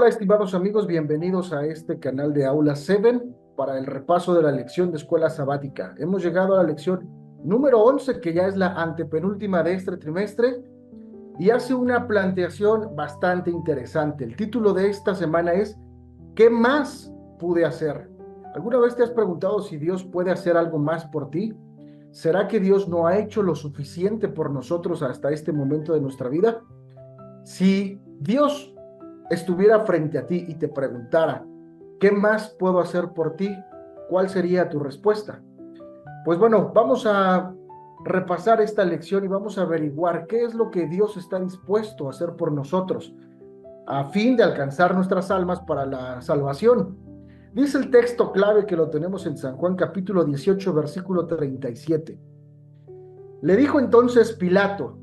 Hola, estimados amigos, bienvenidos a este canal de Aula 7 para el repaso de la lección de escuela sabática. Hemos llegado a la lección número 11, que ya es la antepenúltima de este trimestre, y hace una planteación bastante interesante. El título de esta semana es ¿qué más pude hacer? ¿Alguna vez te has preguntado si Dios puede hacer algo más por ti? ¿Será que Dios no ha hecho lo suficiente por nosotros hasta este momento de nuestra vida? Si Dios estuviera frente a ti y te preguntara, ¿qué más puedo hacer por ti? ¿Cuál sería tu respuesta? Pues bueno, vamos a repasar esta lección y vamos a averiguar qué es lo que Dios está dispuesto a hacer por nosotros a fin de alcanzar nuestras almas para la salvación. Dice el texto clave que lo tenemos en San Juan capítulo 18, versículo 37. Le dijo entonces Pilato: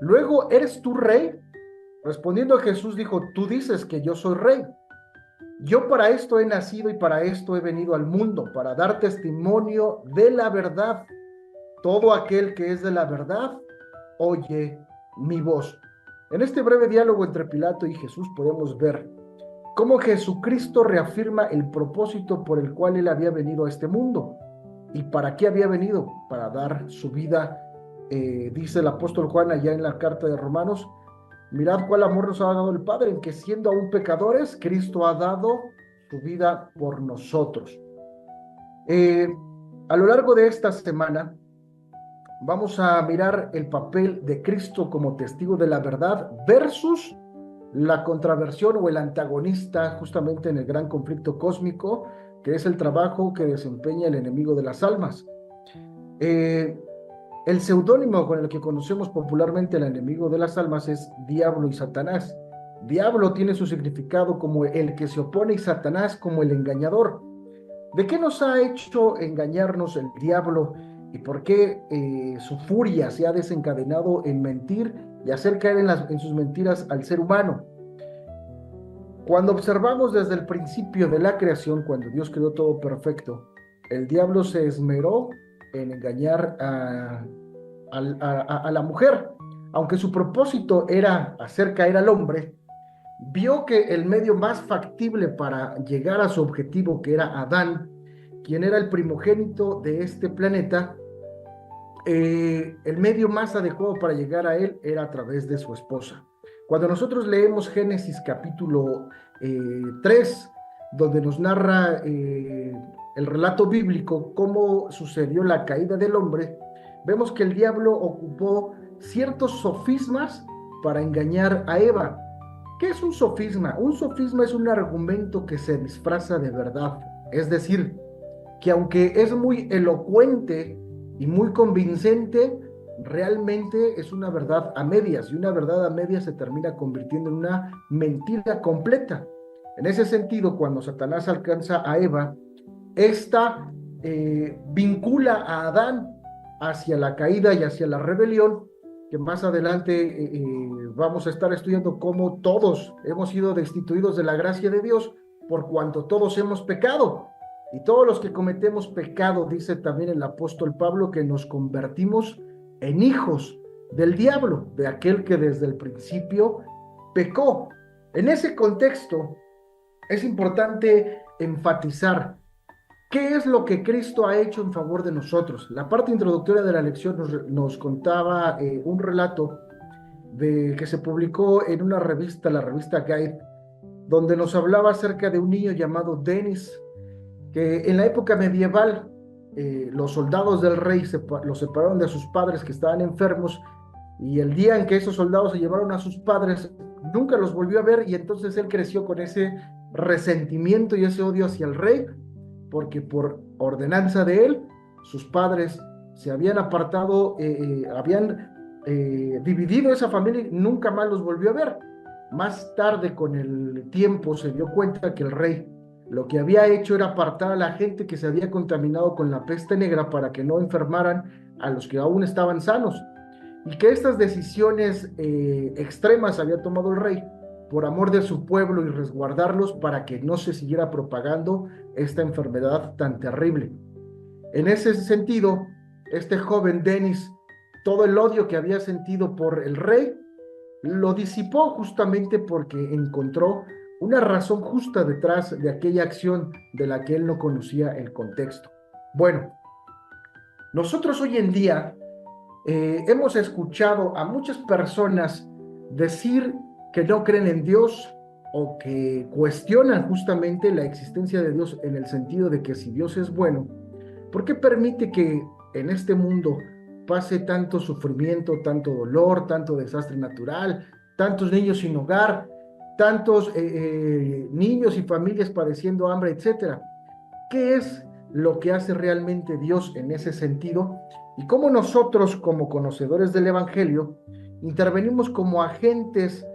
¿luego eres tú rey? Respondiendo Jesús dijo: tú dices que yo soy rey. Yo para esto he nacido y para esto he venido al mundo, para dar testimonio de la verdad. Todo aquel que es de la verdad, oye mi voz. En este breve diálogo entre Pilato y Jesús podemos ver cómo Jesucristo reafirma el propósito por el cual él había venido a este mundo. ¿Y para qué había venido? Para dar su vida, dice el apóstol Juan allá en la carta de Romanos: mirad cuál amor nos ha dado el Padre, en que siendo aún pecadores, Cristo ha dado su vida por nosotros. Eh, a lo largo de esta semana vamos a mirar el papel de Cristo como testigo de la verdad versus la contraversión o el antagonista justamente en el gran conflicto cósmico, que es el trabajo que desempeña el enemigo de las almas. Eh, el seudónimo con el que conocemos popularmente al enemigo de las almas es Diablo y Satanás. Diablo tiene su significado como el que se opone y Satanás como el engañador. ¿De qué nos ha hecho engañarnos el diablo y por qué su furia se ha desencadenado en mentir y hacer caer en sus mentiras al ser humano? Cuando observamos desde el principio de la creación, cuando Dios creó todo perfecto, el diablo se esmeró en engañar a la mujer. Aunque su propósito era hacer caer al hombre, vio que el medio más factible para llegar a su objetivo, que era Adán, quien era el primogénito de este planeta, el medio más adecuado para llegar a él era a través de su esposa. Cuando nosotros leemos Génesis capítulo 3, donde nos narra el relato bíblico, cómo sucedió la caída del hombre, vemos que el diablo ocupó ciertos sofismas para engañar a Eva. ¿Qué es un sofisma? Un sofisma es un argumento que se disfraza de verdad. Es decir, que aunque es muy elocuente y muy convincente, realmente es una verdad a medias, y una verdad a medias se termina convirtiendo en una mentira completa. En ese sentido, cuando Satanás alcanza a Eva, esta vincula a Adán hacia la caída y hacia la rebelión, que más adelante vamos a estar estudiando cómo todos hemos sido destituidos de la gracia de Dios por cuanto todos hemos pecado. Y todos los que cometemos pecado, dice también el apóstol Pablo, que nos convertimos en hijos del diablo, de aquel que desde el principio pecó. En ese contexto es importante enfatizar qué es lo que Cristo ha hecho en favor de nosotros. La parte introductoria de la lección nos contaba un relato que se publicó en una revista, la revista Guide, donde nos hablaba acerca de un niño llamado Denis, que en la época medieval los soldados del rey los separaron de sus padres que estaban enfermos, y el día en que esos soldados se llevaron a sus padres, nunca los volvió a ver, y entonces él creció con ese resentimiento y ese odio hacia el rey, porque por ordenanza de él, sus padres se habían apartado, habían dividido esa familia y nunca más los volvió a ver. Más tarde, con el tiempo, se dio cuenta que el rey lo que había hecho era apartar a la gente que se había contaminado con la peste negra para que no enfermaran a los que aún estaban sanos, y que estas decisiones extremas había tomado el rey por amor de su pueblo y resguardarlos para que no se siguiera propagando esta enfermedad tan terrible. En ese sentido, este joven Denis, todo el odio que había sentido por el rey, lo disipó justamente porque encontró una razón justa detrás de aquella acción de la que él no conocía el contexto. Bueno, nosotros hoy en día hemos escuchado a muchas personas decir que no creen en Dios o que cuestionan justamente la existencia de Dios en el sentido de que si Dios es bueno, ¿por qué permite que en este mundo pase tanto sufrimiento, tanto dolor, tanto desastre natural, tantos niños sin hogar, tantos niños y familias padeciendo hambre, etcétera? ¿Qué es lo que hace realmente Dios en ese sentido? Y cómo nosotros, como conocedores del Evangelio, intervenimos como agentes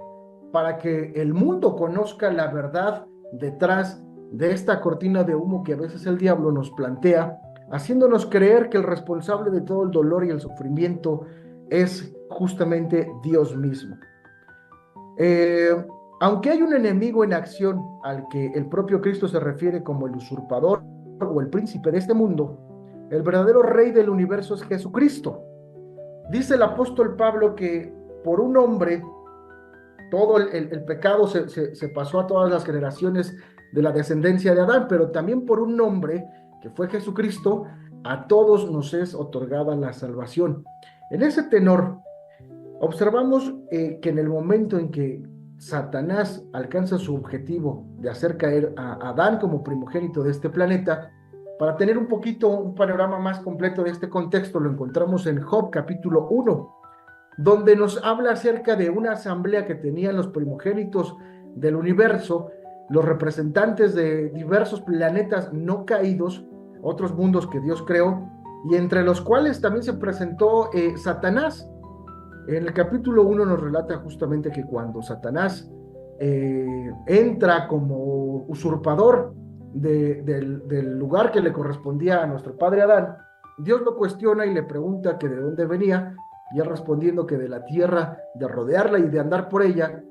para que el mundo conozca la verdad detrás de esta cortina de humo que a veces el diablo nos plantea, haciéndonos creer que el responsable de todo el dolor y el sufrimiento es justamente Dios mismo. Eh, Aunque hay un enemigo en acción al que el propio Cristo se refiere como el usurpador o el príncipe de este mundo, el verdadero rey del universo es Jesucristo. Dice el apóstol Pablo que por un hombre todo el pecado se pasó a todas las generaciones de la descendencia de Adán, pero también por un hombre que fue Jesucristo, a todos nos es otorgada la salvación. En ese tenor, observamos que en el momento en que Satanás alcanza su objetivo de hacer caer a Adán como primogénito de este planeta, para tener un poquito un panorama más completo de este contexto, lo encontramos en Job capítulo 1, donde nos habla acerca de una asamblea que tenían los primogénitos del universo, los representantes de diversos planetas no caídos, otros mundos que Dios creó, y entre los cuales también se presentó Satanás. En el capítulo 1 nos relata justamente que cuando Satanás entra como usurpador del lugar que le correspondía a nuestro padre Adán, Dios lo cuestiona y le pregunta que de dónde venía, y él respondiendo que de la tierra, de rodearla y de andar por ella.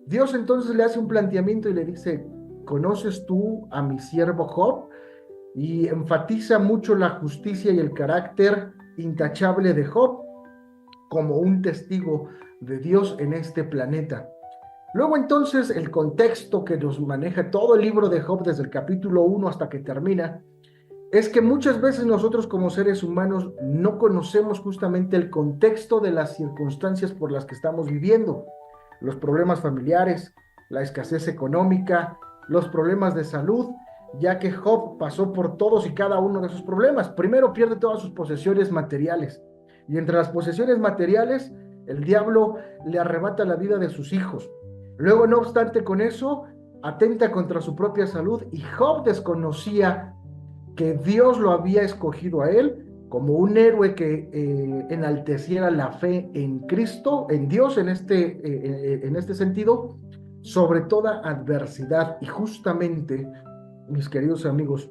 Dios entonces le hace un planteamiento y le dice: ¿conoces tú a mi siervo Job? Y enfatiza mucho la justicia y el carácter intachable de Job como un testigo de Dios en este planeta. Luego entonces el contexto que nos maneja todo el libro de Job desde el capítulo 1 hasta que termina, es que muchas veces nosotros como seres humanos no conocemos justamente el contexto de las circunstancias por las que estamos viviendo, los problemas familiares, la escasez económica, los problemas de salud, ya que Job pasó por todos y cada uno de esos problemas. Primero pierde todas sus posesiones materiales, y entre las posesiones materiales, el diablo le arrebata la vida de sus hijos. Luego, no obstante con eso, atenta contra su propia salud, y Job desconocía que Dios lo había escogido a él como un héroe que enalteciera la fe en Cristo, en Dios en este sentido, sobre toda adversidad. Y justamente, mis queridos amigos,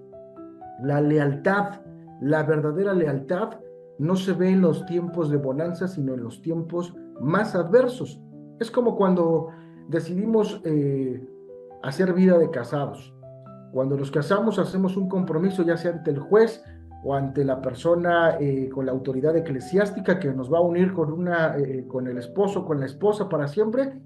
la lealtad, la verdadera lealtad, no se ve en los tiempos de bonanza, sino en los tiempos más adversos. Es como cuando decidimos hacer vida de casados. Cuando nos casamos, hacemos un compromiso, ya sea ante el juez o ante la persona con la autoridad eclesiástica que nos va a unir con el esposo, con la esposa para siempre.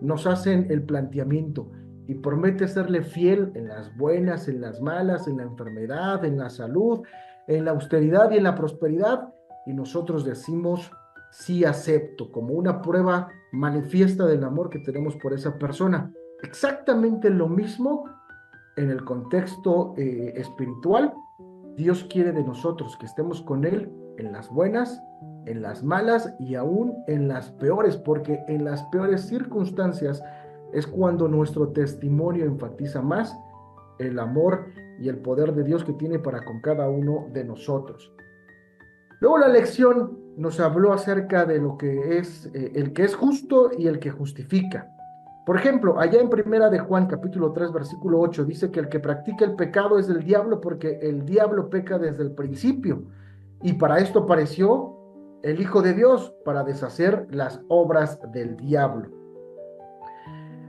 Nos hacen el planteamiento y promete serle fiel en las buenas, en las malas, en la enfermedad, en la salud, en la austeridad y en la prosperidad. Y nosotros decimos: sí, acepto, como una prueba manifiesta del amor que tenemos por esa persona. Exactamente lo mismo en el contexto espiritual. Dios quiere de nosotros que estemos con Él en las buenas, en las malas y aún en las peores, porque en las peores circunstancias es cuando nuestro testimonio enfatiza más el amor y el poder de Dios que tiene para con cada uno de nosotros. Luego la lección nos habló acerca de lo que es el que es justo y el que justifica. Por ejemplo, allá en Primera de Juan, capítulo 3, versículo 8, dice que el que practica el pecado es del diablo, porque el diablo peca desde el principio. Y para esto apareció el Hijo de Dios, para deshacer las obras del diablo.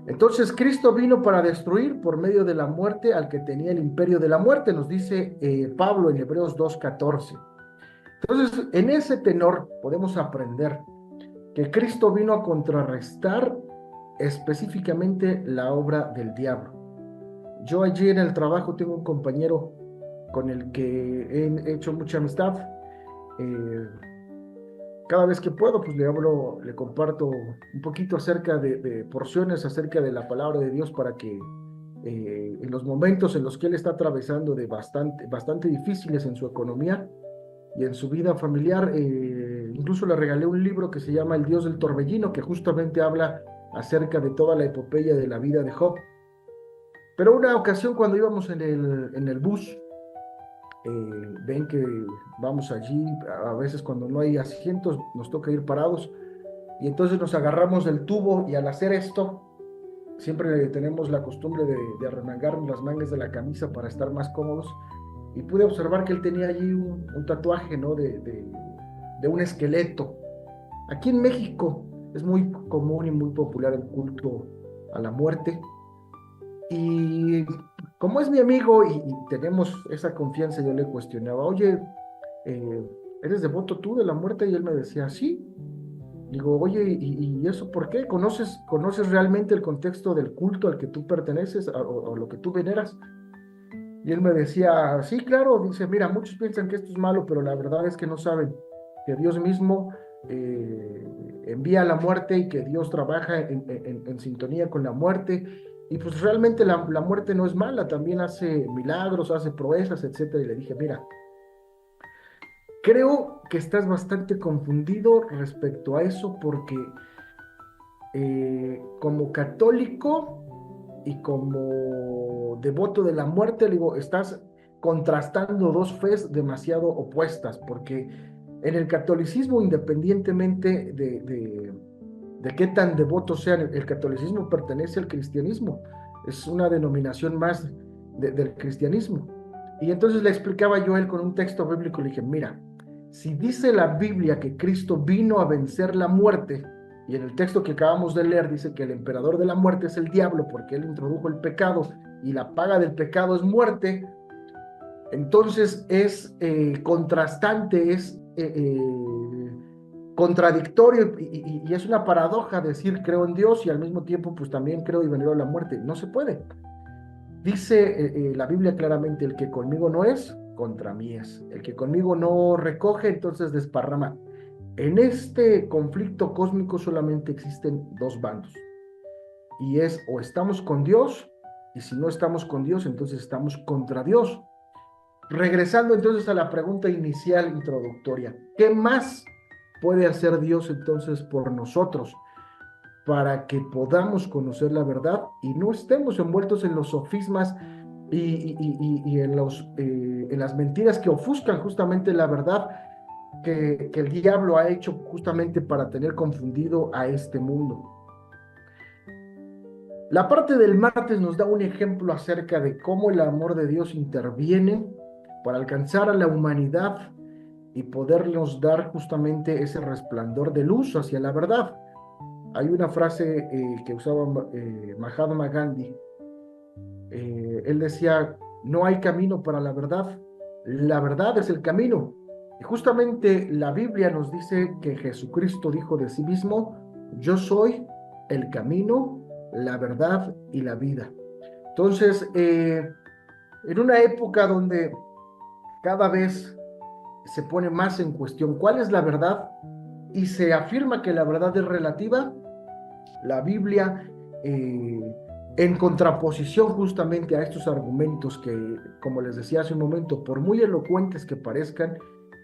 Entonces, Cristo vino para destruir por medio de la muerte al que tenía el imperio de la muerte, nos dice Pablo en Hebreos 2:14. Entonces, en ese tenor podemos aprender que Cristo vino a contrarrestar específicamente la obra del diablo. Yo allí en el trabajo tengo un compañero con el que he hecho mucha amistad. Eh, Cada vez que puedo, pues le hablo, le comparto un poquito acerca de porciones acerca de la palabra de Dios para que en los momentos en los que él está atravesando de bastante difíciles en su economía y en su vida familiar, incluso le regalé un libro que se llama El Dios del Torbellino, que justamente habla acerca de toda la epopeya de la vida de Job. Pero una ocasión cuando íbamos en el bus, ven que vamos allí, a veces cuando no hay asientos nos toca ir parados y entonces nos agarramos del tubo y al hacer esto siempre tenemos la costumbre de arremangar las mangas de la camisa para estar más cómodos y pude observar que él tenía allí un tatuaje, ¿no? De un esqueleto. Aquí en México es muy común y muy popular el culto a la muerte. Y como es mi amigo y tenemos esa confianza, yo le cuestionaba, oye, ¿eres devoto tú de la muerte? Y él me decía, sí. Digo, oye, ¿y eso por qué? ¿Conoces realmente el contexto del culto al que tú perteneces o lo que tú veneras? Y él me decía, sí, claro, dice, mira, muchos piensan que esto es malo, pero la verdad es que no saben que Dios mismo envía la muerte y que Dios trabaja en sintonía con la muerte. Y pues realmente la muerte no es mala, también hace milagros, hace proezas, etcétera. Y le dije, mira, creo que estás bastante confundido respecto a eso porque como católico y como devoto de la muerte, le digo, estás contrastando dos fes demasiado opuestas, porque en el catolicismo, independientemente de qué tan devotos sean, el catolicismo pertenece al cristianismo, es una denominación más del cristianismo. Y entonces le explicaba yo a él con un texto bíblico, le dije, mira, si dice la Biblia que Cristo vino a vencer la muerte, y en el texto que acabamos de leer dice que el emperador de la muerte es el diablo porque él introdujo el pecado y la paga del pecado es muerte, entonces es contrastante, es contradictorio y es una paradoja decir creo en Dios y al mismo tiempo pues también creo y venero a la muerte. No se puede. Dice la Biblia claramente, el que conmigo no es, contra mí es. El que conmigo no recoge, entonces desparrama. En este conflicto cósmico solamente existen dos bandos. Y es o estamos con Dios, y si no estamos con Dios, entonces estamos contra Dios. Regresando entonces a la pregunta inicial introductoria, ¿qué más puede hacer Dios entonces por nosotros para que podamos conocer la verdad y no estemos envueltos en los sofismas y en las mentiras que ofuscan justamente la verdad que el diablo ha hecho justamente para tener confundido a este mundo? La parte del martes nos da un ejemplo acerca de cómo el amor de Dios interviene para alcanzar a la humanidad y podernos dar justamente ese resplandor de luz hacia la verdad. Hay una frase que usaba Mahatma Gandhi. Él decía, no hay camino para la verdad es el camino. Y justamente la Biblia nos dice que Jesucristo dijo de sí mismo, yo soy el camino, la verdad y la vida. Entonces, en una época donde cada vez se pone más en cuestión cuál es la verdad y se afirma que la verdad es relativa, la Biblia, en contraposición justamente a estos argumentos que, como les decía hace un momento, por muy elocuentes que parezcan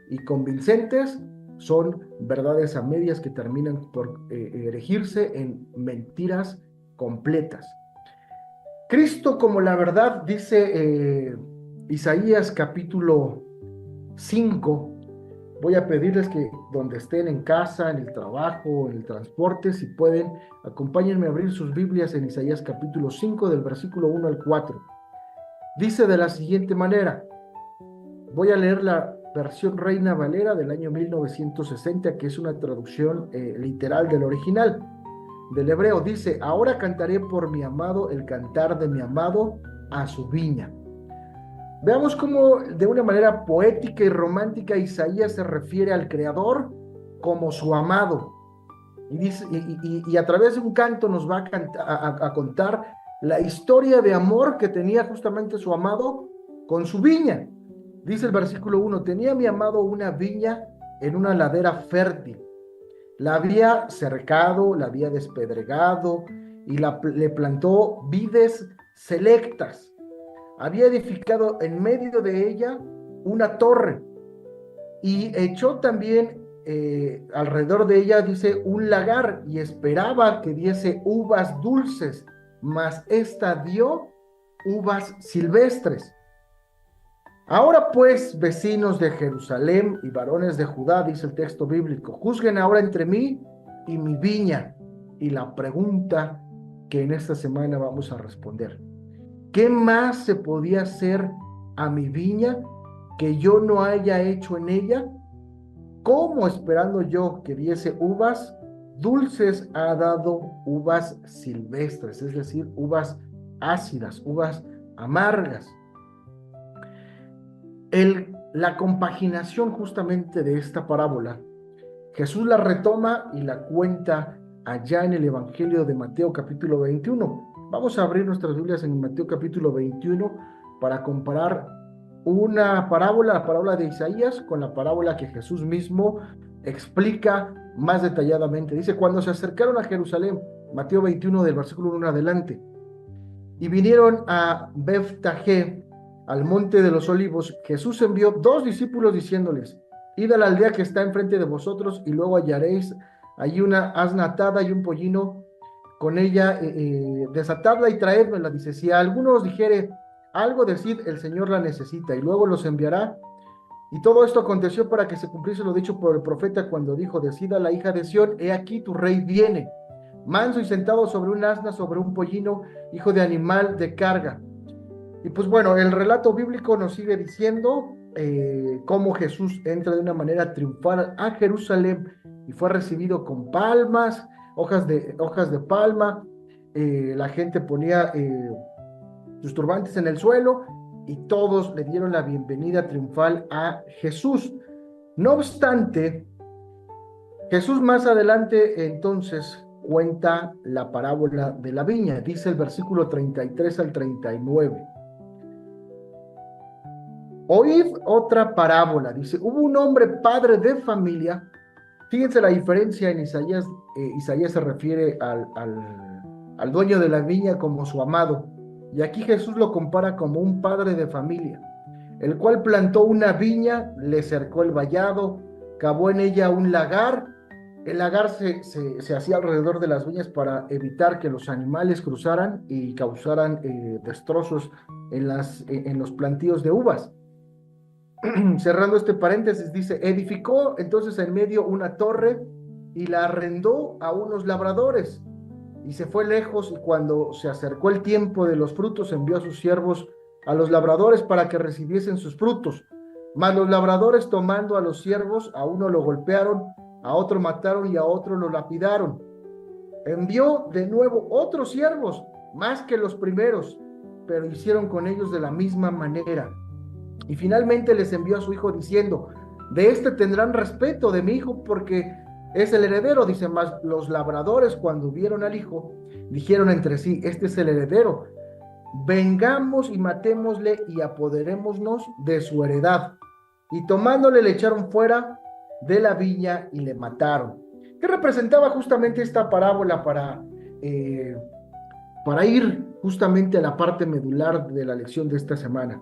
y convincentes, son verdades a medias que terminan por erigirse en mentiras completas. Cristo como la verdad, dice Isaías capítulo 5. Voy a pedirles que donde estén en casa, en el trabajo, en el transporte, si pueden, acompáñenme a abrir sus Biblias en Isaías capítulo 5 del versículo 1 al 4. Dice de la siguiente manera, voy a leer la versión Reina Valera del año 1960, que es una traducción literal del original, del hebreo. Dice, ahora cantaré por mi amado el cantar de mi amado a su viña. Veamos cómo de una manera poética y romántica Isaías se refiere al Creador como su amado. Y, dice, y a través de un canto nos va a contar la historia de amor que tenía justamente su amado con su viña. Dice el versículo 1, tenía mi amado una viña en una ladera fértil. La había cercado, la había despedregado y le plantó vides selectas. Había edificado en medio de ella una torre y echó también alrededor de ella, dice, un lagar, y esperaba que diese uvas dulces, mas ésta dio uvas silvestres. Ahora pues, vecinos de Jerusalén y varones de Judá, dice el texto bíblico, juzguen ahora entre mí y mi viña. Y la pregunta que en esta semana vamos a responder: ¿qué más se podía hacer a mi viña que yo no haya hecho en ella? ¿Cómo, esperando yo que diese uvas dulces, ha dado uvas silvestres, es decir, uvas ácidas, uvas amargas? La compaginación justamente de esta parábola, Jesús la retoma y la cuenta allá en el Evangelio de Mateo capítulo 21. Vamos a abrir nuestras Biblias en Mateo capítulo 21 para comparar una parábola, la parábola de Isaías, con la parábola que Jesús mismo explica más detalladamente. Dice, cuando se acercaron a Jerusalén, Mateo 21 del versículo 1 adelante, y vinieron a Beftagé, al monte de los olivos, Jesús envió 2 discípulos diciéndoles, id a la aldea que está enfrente de vosotros y luego hallaréis allí una asna atada y un pollino con ella, desatadla y traédmela. Dice, si a alguno os dijere algo, decid, el Señor la necesita, y luego los enviará. Y todo esto aconteció para que se cumpliese lo dicho por el profeta cuando dijo, decida la hija de Sión, he aquí tu rey viene, manso y sentado sobre un asna, sobre un pollino, hijo de animal de carga. Y pues bueno, el relato bíblico nos sigue diciendo cómo Jesús entra de una manera triunfal a Jerusalén y fue recibido con palmas, hojas de palma. La gente ponía sus turbantes en el suelo y todos le dieron la bienvenida triunfal a Jesús. No obstante, Jesús más adelante entonces cuenta la parábola de la viña. Dice el versículo 33 al 39. Oíd otra parábola, dice, hubo un hombre padre de familia. Fíjense la diferencia en Isaías. Isaías se refiere al dueño de la viña como su amado, y aquí Jesús lo compara como un padre de familia, el cual plantó una viña, le cercó el vallado, cavó en ella un lagar. El lagar se hacía alrededor de las viñas para evitar que los animales cruzaran y causaran destrozos en los plantíos de uvas. Cerrando este paréntesis, dice, edificó entonces en medio una torre y la arrendó a unos labradores y se fue lejos, y cuando se acercó el tiempo de los frutos envió a sus siervos a los labradores para que recibiesen sus frutos. Mas los labradores, tomando a los siervos, a uno lo golpearon, a otro mataron y a otro lo lapidaron. Envió de nuevo otros siervos, más que los primeros, pero hicieron con ellos de la misma manera. Y finalmente les envió a su hijo diciendo, de este tendrán respeto de mi hijo porque es el heredero. Dice, más los labradores cuando vieron al hijo, dijeron entre sí, este es el heredero, vengamos y matémosle y apoderémonos de su heredad. Y tomándole le echaron fuera de la viña y le mataron. ¿Qué representaba justamente esta parábola para ir justamente a la parte medular de la lección de esta semana?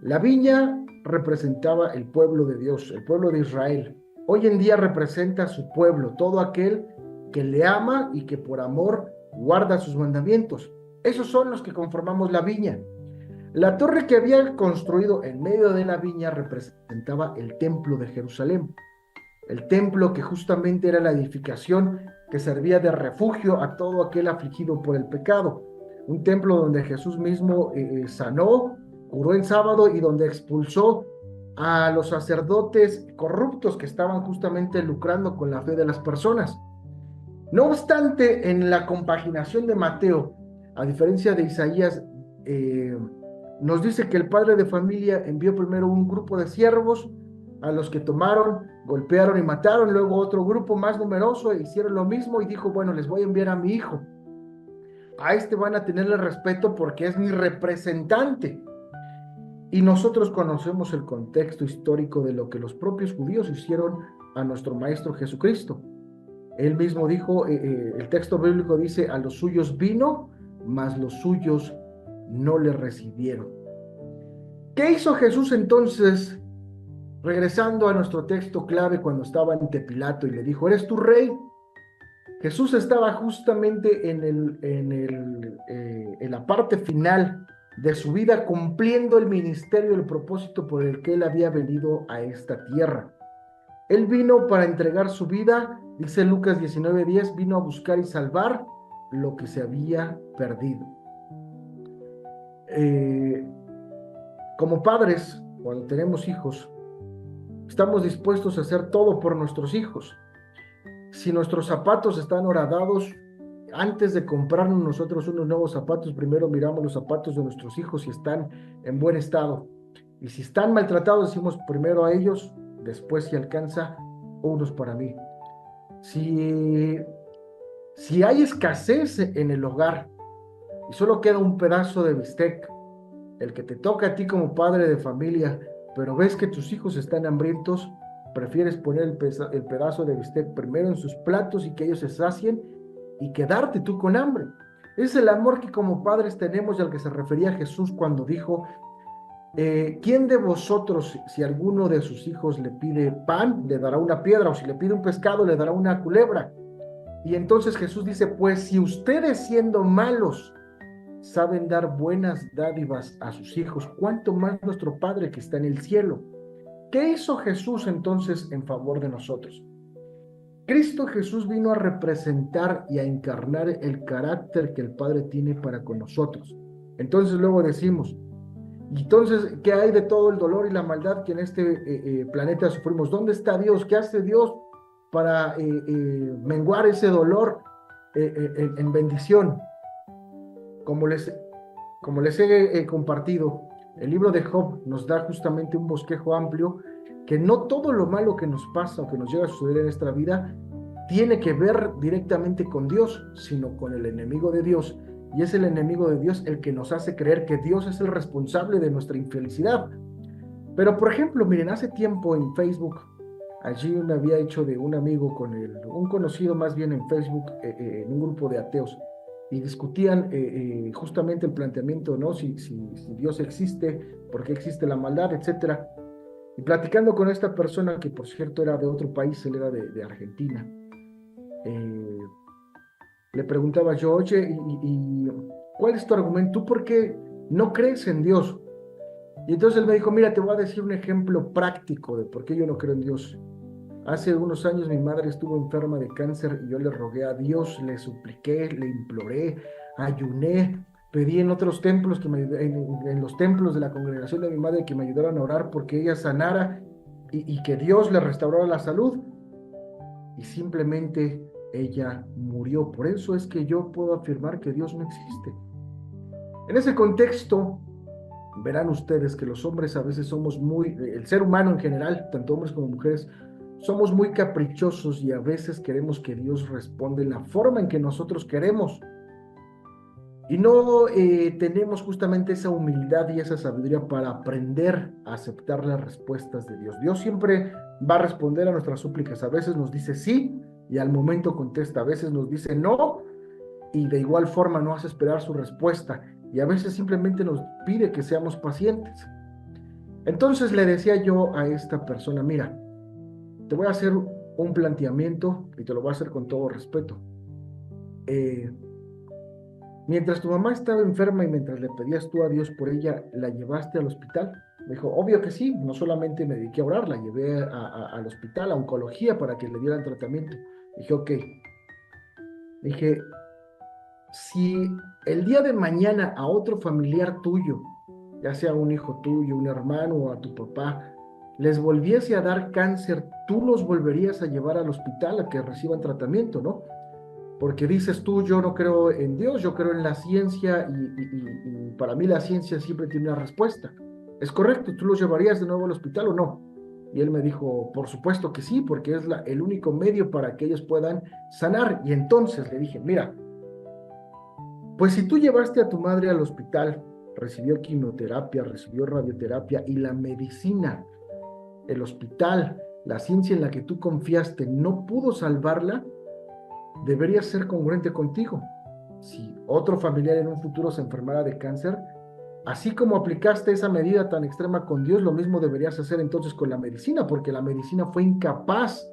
La viña representaba el pueblo de Dios, el pueblo de Israel. Hoy en día representa a su pueblo, todo aquel que le ama y que por amor guarda sus mandamientos. Esos son los que conformamos la viña. La torre que había construido en medio de la viña representaba el templo de Jerusalén. El templo que justamente era la edificación que servía de refugio a todo aquel afligido por el pecado. Un templo donde Jesús mismo sanó, curó en sábado y donde expulsó a los sacerdotes corruptos que estaban justamente lucrando con la fe de las personas. No obstante, en la compaginación de Mateo, a diferencia de Isaías, nos dice que el padre de familia envió primero un grupo de siervos a los que tomaron, golpearon y mataron. Luego otro grupo más numeroso hicieron lo mismo y dijo, bueno, les voy a enviar a mi hijo. A este van a tenerle respeto porque es mi representante. Y nosotros conocemos el contexto histórico de lo que los propios judíos hicieron a nuestro Maestro Jesucristo. Él mismo dijo, el texto bíblico dice, a los suyos vino, mas los suyos no le recibieron. ¿Qué hizo Jesús entonces? Regresando a nuestro texto clave cuando estaba ante Pilato y le dijo, ¿eres tu rey? Jesús estaba justamente en la parte final de su vida cumpliendo el ministerio, el propósito por el que él había venido a esta tierra. Él vino para entregar su vida, dice Lucas 19:10, vino a buscar y salvar lo que se había perdido. Como padres, cuando tenemos hijos, estamos dispuestos a hacer todo por nuestros hijos. Si nuestros zapatos están horadados, antes de comprarnos nosotros unos nuevos zapatos, primero miramos los zapatos de nuestros hijos si están en buen estado. Y si están maltratados, decimos primero a ellos, después si alcanza, unos para mí. Si hay escasez en el hogar y solo queda un pedazo de bistec, el que te toca a ti como padre de familia, pero ves que tus hijos están hambrientos, prefieres poner el pedazo de bistec primero en sus platos y que ellos se sacien y quedarte tú con hambre. Es el amor que como padres tenemos y al que se refería Jesús cuando dijo, ¿quién de vosotros, si alguno de sus hijos le pide pan, le dará una piedra? O si le pide un pescado, le dará una culebra. Y entonces Jesús dice, pues si ustedes siendo malos saben dar buenas dádivas a sus hijos, ¿cuánto más nuestro Padre que está en el cielo? ¿Qué hizo Jesús entonces en favor de nosotros? Cristo Jesús vino a representar y a encarnar el carácter que el Padre tiene para con nosotros. Entonces luego decimos, entonces, ¿qué hay de todo el dolor y la maldad que en este planeta sufrimos? ¿Dónde está Dios? ¿Qué hace Dios para menguar ese dolor en bendición? Como les he compartido, el libro de Job nos da justamente un bosquejo amplio que no todo lo malo que nos pasa o que nos llega a suceder en nuestra vida tiene que ver directamente con Dios, sino con el enemigo de Dios. Y es el enemigo de Dios el que nos hace creer que Dios es el responsable de nuestra infelicidad. Pero, por ejemplo, miren, hace tiempo en Facebook, allí me había hecho de un amigo con un conocido más bien en Facebook, en un grupo de ateos, y discutían justamente el planteamiento, ¿no? Si Dios existe, por qué existe la maldad, etcétera. Y platicando con esta persona, que por cierto era de otro país, él era de Argentina, le preguntaba yo, oye, ¿y cuál es tu argumento? ¿Tú por qué no crees en Dios? Y entonces él me dijo, mira, te voy a decir un ejemplo práctico de por qué yo no creo en Dios. Hace unos años mi madre estuvo enferma de cáncer y yo le rogué a Dios, le supliqué, le imploré, ayuné, pedí en otros templos, en los templos de la congregación de mi madre que me ayudaran a orar porque ella sanara y que Dios le restaurara la salud. Y simplemente ella murió. Por eso es que yo puedo afirmar que Dios no existe. En ese contexto, verán ustedes que los hombres a veces somos el ser humano en general, tanto hombres como mujeres, somos muy caprichosos y a veces queremos que Dios responda en la forma en que nosotros queremos. Y no tenemos justamente esa humildad y esa sabiduría para aprender a aceptar las respuestas de Dios. Dios siempre va a responder a nuestras súplicas. A veces nos dice sí y al momento contesta. A veces nos dice no y de igual forma no hace esperar su respuesta. Y a veces simplemente nos pide que seamos pacientes. Entonces le decía yo a esta persona, mira, te voy a hacer un planteamiento y te lo voy a hacer con todo respeto. Mientras tu mamá estaba enferma y mientras le pedías tú a Dios por ella, ¿la llevaste al hospital? Me dijo, obvio que sí, no solamente me dediqué a orar, la llevé al hospital, a oncología, para que le dieran tratamiento. Dije, ok. Dije, si el día de mañana a otro familiar tuyo, ya sea un hijo tuyo, un hermano o a tu papá, les volviese a dar cáncer, tú los volverías a llevar al hospital a que reciban tratamiento, ¿no? Porque dices tú, yo no creo en Dios, yo creo en la ciencia y para mí la ciencia siempre tiene una respuesta. ¿Es correcto? ¿Tú los llevarías de nuevo al hospital o no? Y él me dijo, por supuesto que sí, porque es el único medio para que ellos puedan sanar. Y entonces le dije, mira, pues si tú llevaste a tu madre al hospital, recibió quimioterapia, recibió radioterapia y la medicina, el hospital, la ciencia en la que tú confiaste no pudo salvarla, deberías ser congruente contigo. Si otro familiar en un futuro se enfermara de cáncer, así como aplicaste esa medida tan extrema con Dios, lo mismo deberías hacer entonces con la medicina, porque la medicina fue incapaz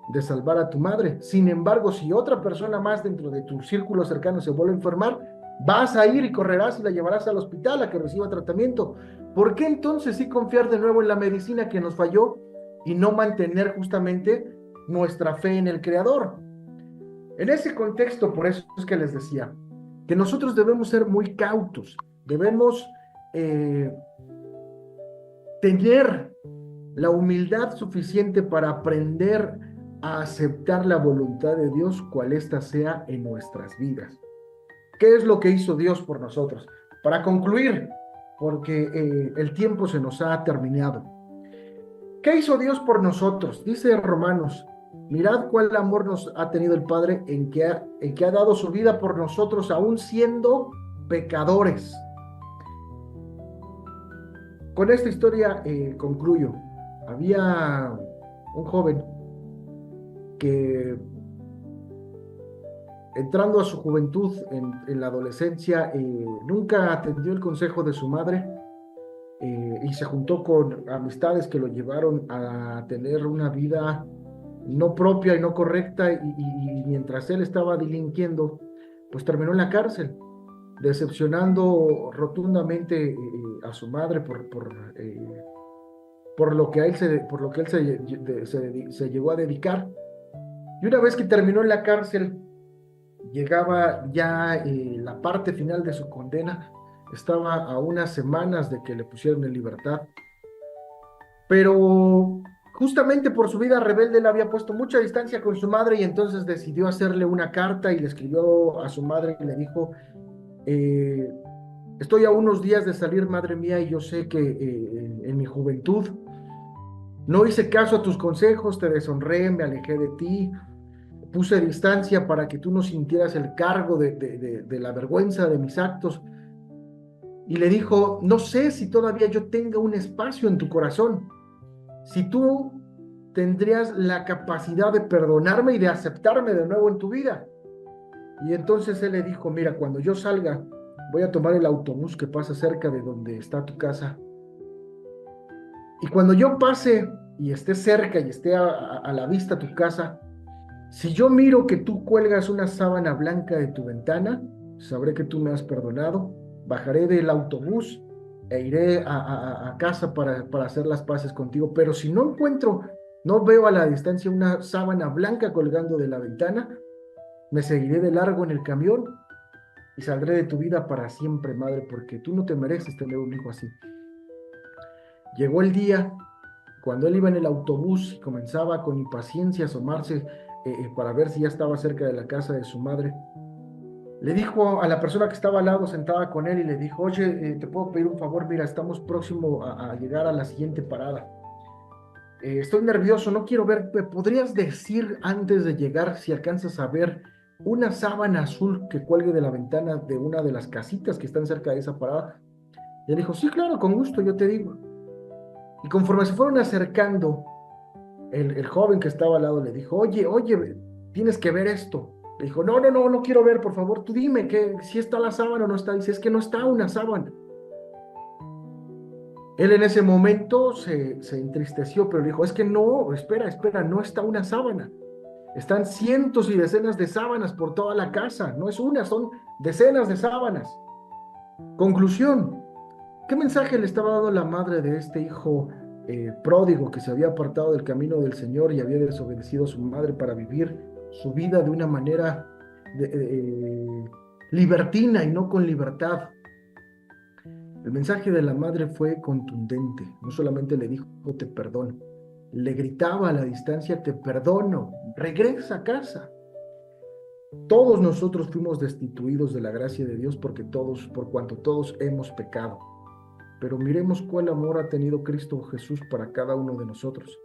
de salvar a tu madre. Sin embargo, si otra persona más dentro de tu círculo cercano se vuelve a enfermar, vas a ir y correrás y la llevarás al hospital a que reciba tratamiento. ¿Por qué entonces sí confiar de nuevo en la medicina que nos falló y no mantener justamente nuestra fe en el Creador? En ese contexto, por eso es que les decía que nosotros debemos ser muy cautos, debemos eh, tener la humildad suficiente para aprender a aceptar la voluntad de Dios, cual ésta sea en nuestras vidas. ¿Qué es lo que hizo Dios por nosotros? Para concluir, porque el tiempo se nos ha terminado. ¿Qué hizo Dios por nosotros? Dice Romanos, mirad cuál amor nos ha tenido el Padre en que ha dado su vida por nosotros, aún siendo pecadores. Con esta historia concluyo. Había un joven que entrando a su juventud en la adolescencia, nunca atendió el consejo de su madre y se juntó con amistades que lo llevaron a tener una vida no propia y no correcta y mientras él estaba delinquiendo, pues terminó en la cárcel, decepcionando rotundamente a su madre por lo que a él por lo que él se llegó a dedicar. Y una vez que terminó en la cárcel, llegaba ya la parte final de su condena, estaba a unas semanas de que le pusieron en libertad, pero justamente por su vida rebelde él había puesto mucha distancia con su madre y entonces decidió hacerle una carta y le escribió a su madre y le dijo, eh, estoy a unos días de salir, madre mía, y yo sé que en mi juventud no hice caso a tus consejos, te deshonré, me alejé de ti, puse distancia para que tú no sintieras el cargo de la vergüenza de mis actos. Y le dijo, no sé si todavía yo tenga un espacio en tu corazón, si tú tendrías la capacidad de perdonarme y de aceptarme de nuevo en tu vida. Y entonces él le dijo, mira, cuando yo salga, voy a tomar el autobús que pasa cerca de donde está tu casa. Y cuando yo pase y esté cerca y esté a la vista tu casa, si yo miro que tú cuelgas una sábana blanca de tu ventana, sabré que tú me has perdonado, bajaré del autobús e iré a casa para hacer las paces contigo. Pero si no encuentro, no veo a la distancia una sábana blanca colgando de la ventana, me seguiré de largo en el camión y saldré de tu vida para siempre, madre, porque tú no te mereces tener un hijo así. Llegó el día, cuando él iba en el autobús y comenzaba con impaciencia a asomarse para ver si ya estaba cerca de la casa de su madre, le dijo a la persona que estaba al lado sentada con él y le dijo, oye, te puedo pedir un favor, mira, estamos próximo a llegar a la siguiente parada. Estoy nervioso, no quiero ver, ¿me podrías decir antes de llegar si alcanzas a ver una sábana azul que cuelgue de la ventana de una de las casitas que están cerca de esa parada? Y él dijo, sí, claro, con gusto, yo te digo. Y conforme se fueron acercando, el joven que estaba al lado le dijo, oye, tienes que ver esto. Le dijo, no quiero ver, por favor, tú dime que si está la sábana o no está. Dice, es que no está una sábana. Él en ese momento se entristeció, pero le dijo, es que no, espera, no está una sábana. Están cientos y decenas de sábanas por toda la casa. No es una, son decenas de sábanas. Conclusión, ¿qué mensaje le estaba dando la madre de este hijo pródigo que se había apartado del camino del Señor y había desobedecido a su madre para vivir su vida de una manera libertina y no con libertad? El mensaje de la madre fue contundente. No solamente le dijo te perdono, le gritaba a la distancia te perdono, regresa a casa. Todos nosotros fuimos destituidos de la gracia de Dios por cuanto todos hemos pecado. pero miremos cuál amor ha tenido Cristo Jesús para cada uno de nosotros,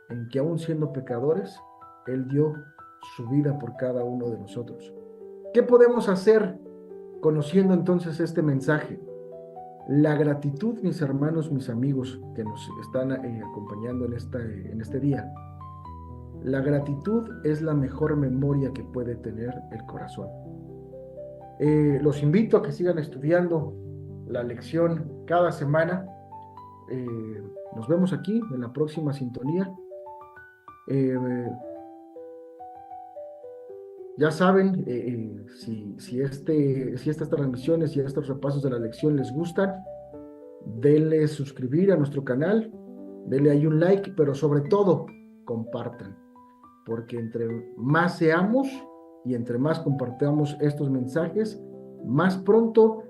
en que aún siendo pecadores, Él dio su vida por cada uno de nosotros. ¿Qué podemos hacer conociendo entonces este mensaje? La gratitud, mis hermanos, mis amigos que nos están acompañando en este día. La gratitud es la mejor memoria que puede tener el corazón. Los invito a que sigan estudiando la lección cada semana. Nos vemos aquí en la próxima sintonía. Ya saben, si estas transmisiones y estos repasos de la lección les gustan, denle suscribir a nuestro canal, denle ahí un like, pero sobre todo, compartan, porque entre más seamos y entre más compartamos estos mensajes, más pronto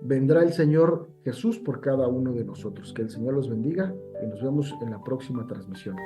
vendrá el Señor Jesús por cada uno de nosotros. Que el Señor los bendiga y nos vemos en la próxima transmisión.